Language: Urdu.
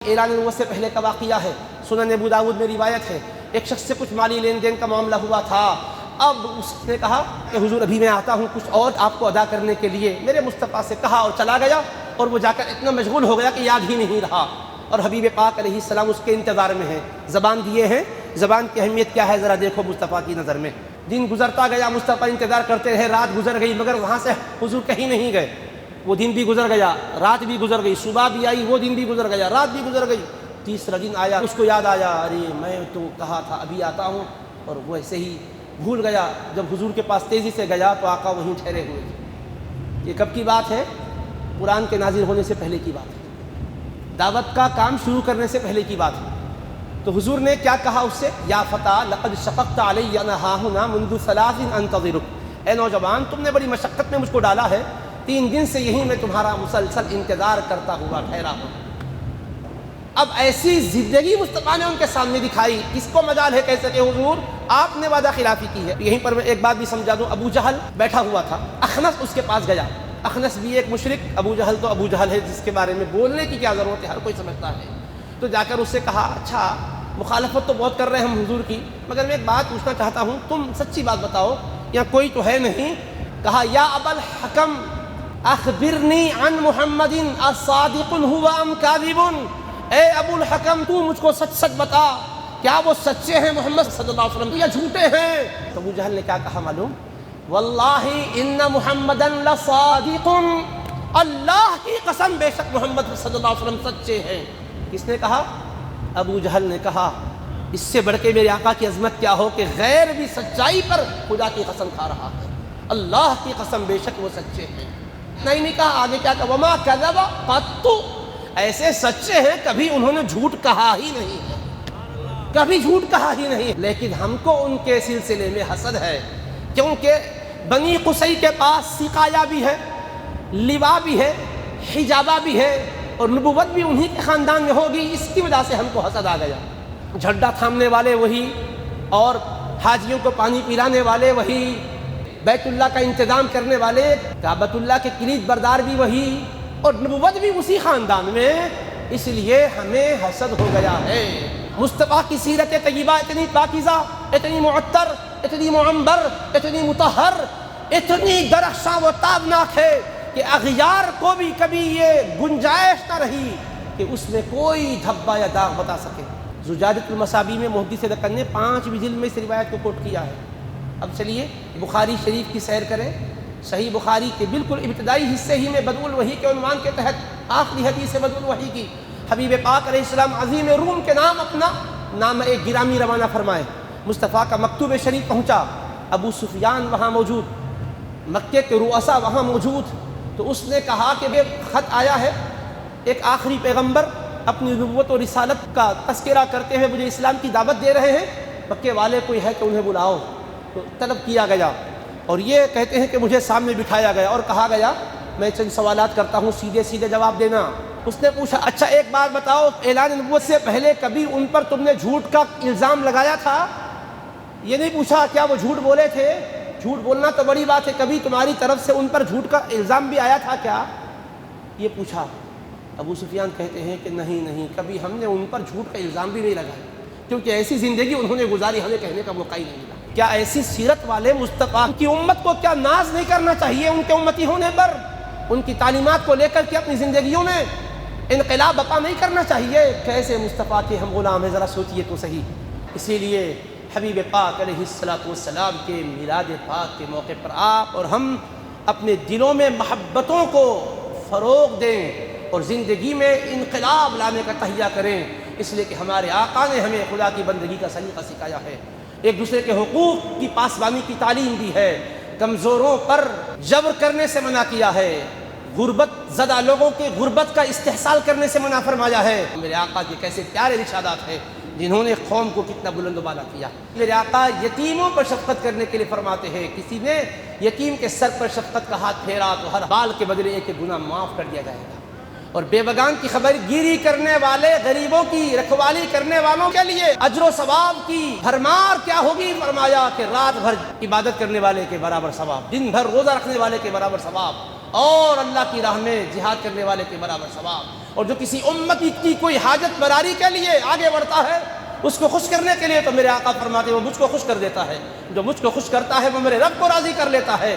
اعلان نبوت سے پہلے کا واقعہ ہے، سنن ابو داؤد میں روایت ہے، ایک شخص سے کچھ مالی لین دین کا معاملہ ہوا تھا۔ اب اس نے کہا کہ حضور ابھی میں آتا ہوں کچھ اور آپ کو ادا کرنے کے لیے، میرے مصطفیٰ سے کہا اور چلا گیا، اور وہ جا کر اتنا مشغول ہو گیا کہ یاد ہی نہیں رہا، اور حبیب پاک علیہ السلام اس کے انتظار میں ہیں۔ زبان دیے ہیں، زبان کی اہمیت کیا ہے ذرا دیکھو مصطفیٰ کی نظر میں۔ دن گزرتا گیا، مصطفیٰ انتظار کرتے رہے، رات گزر گئی، مگر وہاں سے حضور کہیں نہیں گئے۔ وہ دن بھی گزر گیا، رات بھی گزر گئی، صبح بھی آئی، وہ دن بھی گزر گیا، رات بھی گزر گئی، تیسرا دن آیا، اس کو یاد آیا، ارے میں تو کہا تھا ابھی آتا ہوں، اور وہ ایسے ہی بھول گیا۔ جب حضور کے پاس تیزی سے گیا تو آقا وہیں ٹھہرے ہوئے تھے۔ یہ کب کی بات ہے؟ قرآن کے نازل ہونے سے پہلے کی بات ہے، دعوت کا کام شروع کرنے سے پہلے کی بات ہے۔ تو حضور نے کیا کہا اس سے؟ یا فتیٰ لقد شققت علی انا ہاہنا منذ 3 انتظرک، اے نوجوان تم نے بڑی مشقت میں مجھ کو ڈالا ہے، 3 دن سے یہی میں تمہارا مسلسل انتظار کرتا ہوا ٹھہرا ہوں۔ اب ایسی زندگی مصطفیٰ نے ان کے سامنے دکھائی، کس کو مجال ہے کیسے کہ حضور آپ نے وعدہ خلافی کی ہے۔ یہیں پر میں ایک بات بھی سمجھا دوں، ابو جہل بیٹھا ہوا تھا، اخنس اس کے پاس گیا، اخنس بھی ایک مشرک، ابو جہل تو ابو جہل ہے جس کے بارے میں بولنے کی کیا ضرورت ہے، ہر کوئی سمجھتا ہے۔ تو جا کر اس سے کہا اچھا مخالفت تو بہت کر رہے ہیں ہم حضور کی، مگر میں ایک بات پوچھنا چاہتا ہوں، تم سچی بات بتاؤ، یہاں کوئی تو ہے نہیں؟ کہا یا ابا الحکم اخبرنی عن محمد اصادق هو ام کاذب، اے ابو الحکم تو مجھ کو سچ سچ بتا، کیا وہ سچے ہیں محمد صلی اللہ علیہ وسلم یا جھوٹے ہیں؟ تو ابو جہل نے کیا کہا معلوم؟ واللہ ان محمدا لصادق، اللہ کی قسم بے شک محمد صلی اللہ علیہ وسلم سچے ہیں۔ کس نے کہا؟ ابو جہل نے کہا اس سے بڑھ کے میرے آقا کی عظمت کیا ہو کہ غیر بھی سچائی پر خدا کی قسم کھا رہا ہے، اللہ کی قسم بے شک وہ سچے ہیں۔ نہیں کہا، آگے کیا کہا؟ وما کذب قط، ایسے سچے ہیں کبھی انہوں نے جھوٹ کہا ہی نہیں ہے، کبھی جھوٹ کہا ہی نہیں۔ لیکن ہم کو ان کے سلسلے میں حسد ہے، کیونکہ بنی قصی کے پاس سقایا بھی ہے، لوا بھی ہے، حجابہ بھی ہے، اور نبوت بھی انہی کے خاندان میں ہوگی، اس کی وجہ سے ہم کو حسد آ گیا۔ جھنڈا تھامنے والے وہی، اور حاجیوں کو پانی پلانے والے وہی، بیت اللہ کا انتظام کرنے والے، کعبۃ اللہ کے کلید بردار بھی وہی، اور نبوت بھی اسی خاندان میں، اس لیے ہمیں حسد ہو گیا ہے۔ مصطفیٰ کی سیرت طیبہ اتنی پاکیزہ، اتنی معطر، اتنی معمبر، اتنی مطہر، اتنی درخشاں و تابناک ہے کہ اغیار کو بھی کبھی یہ گنجائش نہ رہی کہ اس میں کوئی دھبا یا داغ بتا سکے۔ زجاجۃ المصابیح میں محدث دکن نے 5 جلد میں اس روایت کو کوٹ کیا ہے۔ اب چلیے بخاری شریف کی سیر کریں، صحیح بخاری کے بالکل ابتدائی حصے ہی میں بدء الوحی کے عنوان کے تحت آخری حدیث بدء الوحی کی، حبیب پاک علیہ السلام عظیم روم کے نام اپنا نام ایک گرامی روانہ فرمائے۔ مصطفیٰ کا مکتوب شریف پہنچا، ابو سفیان وہاں موجود، مکے کے رؤساء وہاں موجود، تو اس نے کہا کہ بے خط آیا ہے، ایک آخری پیغمبر اپنی نبوت و رسالت کا تذکرہ کرتے ہوئے مجھے اسلام کی دعوت دے رہے ہیں، مکے والے کوئی ہے کہ انہیں بلاؤ۔ تو طلب کیا گیا، اور یہ کہتے ہیں کہ مجھے سامنے بٹھایا گیا اور کہا گیا میں چند سوالات کرتا ہوں، سیدھے سیدھے جواب دینا۔ اس نے پوچھا اچھا ایک بات بتاؤ، اعلان نبوت سے پہلے کبھی ان پر تم نے جھوٹ کا الزام لگایا تھا؟ یہ نہیں پوچھا کیا وہ جھوٹ بولے تھے، جھوٹ بولنا تو بڑی بات ہے، کبھی تمہاری طرف سے ان پر جھوٹ کا الزام بھی آیا تھا کیا؟ یہ پوچھا۔ ابو سفیان کہتے ہیں کہ نہیں، کبھی ہم نے ان پر جھوٹ کا الزام بھی نہیں لگایا، کیونکہ ایسی زندگی انہوں نے گزاری ہمیں کہنے کا موقع ہی نہیں ملا۔ کیا ایسی سیرت والے مصطفیٰ کی امت کو کیا ناز نہیں کرنا چاہیے ان کے امتی ہونے پر؟ ان کی تعلیمات کو لے کر کے اپنی زندگیوں میں انقلاب بپا نہیں کرنا چاہیے؟ کیسے مصطفیٰ کے ہم غلام ہیں، ذرا سوچئے تو صحیح۔ اسی لیے حبیب پاک علیہ السلام کے میلاد پاک کے موقع پر آپ اور ہم اپنے دلوں میں محبتوں کو فروغ دیں اور زندگی میں انقلاب لانے کا تہیہ کریں، اس لیے کہ ہمارے آقا نے ہمیں خدا کی بندگی کا سلیقہ سکھایا ہے، ایک دوسرے کے حقوق کی پاسبانی کی تعلیم دی ہے، کمزوروں پر جبر کرنے سے منع کیا ہے، غربت زدہ لوگوں کے غربت کا استحصال کرنے سے منع فرمایا ہے۔ میرے آقا کے کیسے پیارے ارشادات ہیں جنہوں نے قوم کو کتنا بلند و بالا کیا۔ میرے آقا یتیموں پر شفقت کرنے کے لیے فرماتے ہیں، کسی نے یتیم کے سر پر شفقت کا ہاتھ پھیرا تو ہر بال کے بدلے ایک گناہ معاف کر دیا جائے گا، اور بے بگان کی خبر گیری کرنے والے، غریبوں کی رکھوالی کرنے والوں کے لیے اجر و ثواب کی بھرمار کیا ہوگی؟ فرمایا کہ رات بھر عبادت کرنے والے کے برابر ثواب، دن بھر روزہ رکھنے والے کے برابر ثواب، اور اللہ کی راہ میں جہاد کرنے والے کے برابر ثواب۔ اور جو کسی امت کی کوئی حاجت براری کے لیے آگے بڑھتا ہے، اس کو خوش کرنے کے لیے، تو میرے آقا فرماتے ہیں وہ مجھ کو خوش کر دیتا ہے، جو مجھ کو خوش کرتا ہے وہ میرے رب کو راضی کر لیتا ہے۔